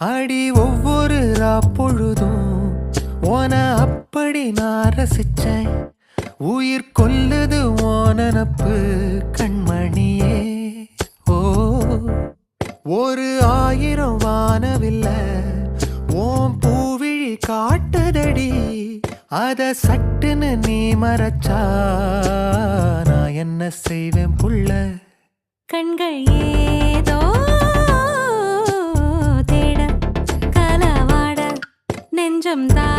அடி ஒவ்வொரு பொழுதும் ஓன அப்படி நான் ரசிச்சேன். உயிர் கொல்லுது ஓனனப்பு கண்மணியே. ஓ ஒரு 1000 வானவில்ல ஓம் பூவிழி காட்டுதடி. அத சட்டுன்னு நீ மறைச்சா நான் என்ன செய்வேன் புள்ள. கண்கள் ஏதோ தேட களவாட நெஞ்சம் தான்